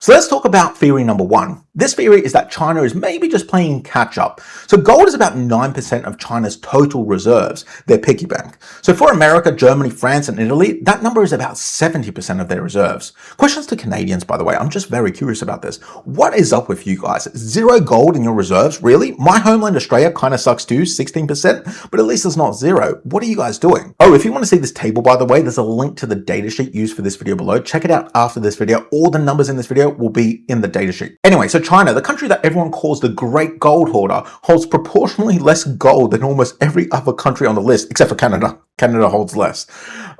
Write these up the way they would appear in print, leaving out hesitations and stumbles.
So let's talk about theory number one. This theory is that China is maybe just playing catch up. So gold is about 9% of China's total reserves, their piggy bank. So for America, Germany, France, and Italy, that number is about 70% of their reserves. Questions to Canadians, by the way. I'm just very curious about this. What is up with you guys? Zero gold in your reserves? Really? My homeland Australia kind of sucks too, 16%, but at least it's not zero. What are you guys doing? Oh, if you want to see this table, by the way, there's a link to the datasheet used for this video below. Check it out after this video. All the numbers in this video will be in the datasheet. Anyway, so China, the country that everyone calls the great gold hoarder, holds proportionally less gold than almost every other country on the list, except for Canada. Canada holds less.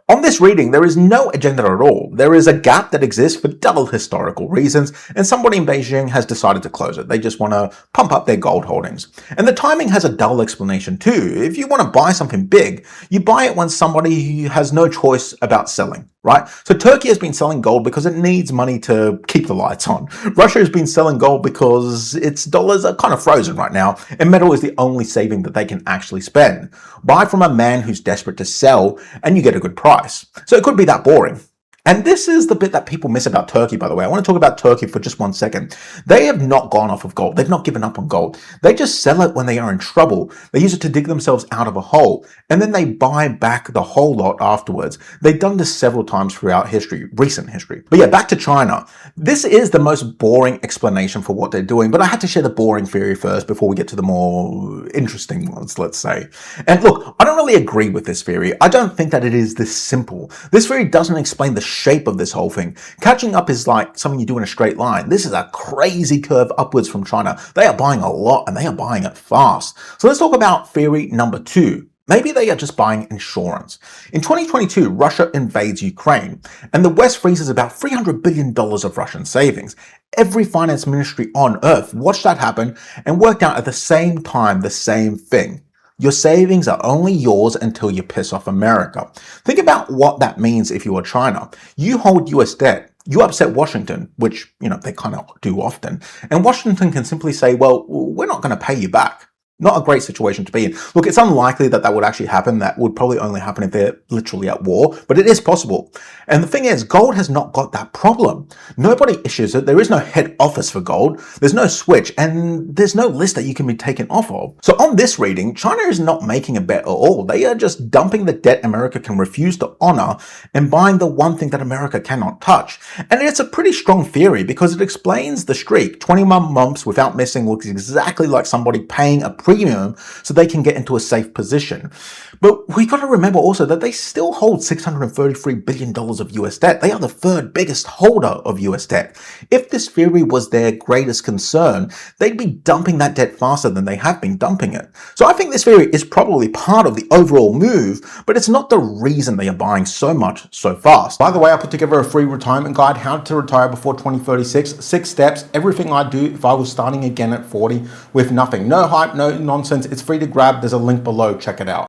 On this reading, there is no agenda at all. There is a gap that exists for dull historical reasons, and somebody in Beijing has decided to close it. They just want to pump up their gold holdings. And the timing has a dull explanation too. If you want to buy something big, you buy it when somebody has no choice about selling, right? So Turkey has been selling gold because it needs money to keep the lights on. Russia has been selling gold because its dollars are kind of frozen right now, and metal is the only saving that they can actually spend. Buy from a man who's desperate to sell, and you get a good price. So it could be that boring. And this is the bit that people miss about Turkey, by the way. I want to talk about Turkey for just 1 second. They have not gone off of gold. They've not given up on gold. They just sell it when they are in trouble. They use it to dig themselves out of a hole, and then they buy back the whole lot afterwards. They've done this several times throughout history, recent history. But yeah, back to China. This is the most boring explanation for what they're doing, but I had to share the boring theory first before we get to the more interesting ones, let's say. And look, I don't really agree with this theory. I don't think that it is this simple. This theory doesn't explain the shape of this whole thing. Catching up is like something you do in a straight line. This is a crazy curve upwards from China. They are buying a lot, and they are buying it fast. So let's talk about theory number two. Maybe they are just buying insurance. In 2022, Russia invades Ukraine, and the West freezes about $300 billion of Russian savings. Every finance ministry on earth watched that happen and worked out at the same time the same thing. Your savings are only yours until you piss off America. Think about what that means if you are China. You hold US debt. You upset Washington, which, they kind of do often. And Washington can simply say, well, we're not going to pay you back. Not a great situation to be in. Look, it's unlikely that that would actually happen. That would probably only happen if they're literally at war, but it is possible. And the thing is, gold has not got that problem. Nobody issues it. There is no head office for gold. There's no switch, and there's no list that you can be taken off of. So on this reading, China is not making a bet at all. They are just dumping the debt America can refuse to honor and buying the one thing that America cannot touch. And it's a pretty strong theory because it explains the streak. 21 months without missing looks exactly like somebody paying a premium so they can get into a safe position. But we got to remember also that they still hold $633 billion of US debt. They are the third biggest holder of US debt. If this theory was their greatest concern, they'd be dumping that debt faster than they have been dumping it. So I think this theory is probably part of the overall move, but it's not the reason they are buying so much so fast. By the way, I put together a free retirement guide, how to retire before 2036, 6 steps, everything I'd do if I was starting again at 40 with nothing. No hype, no nonsense. It's free to grab. There's a link below. Check it out.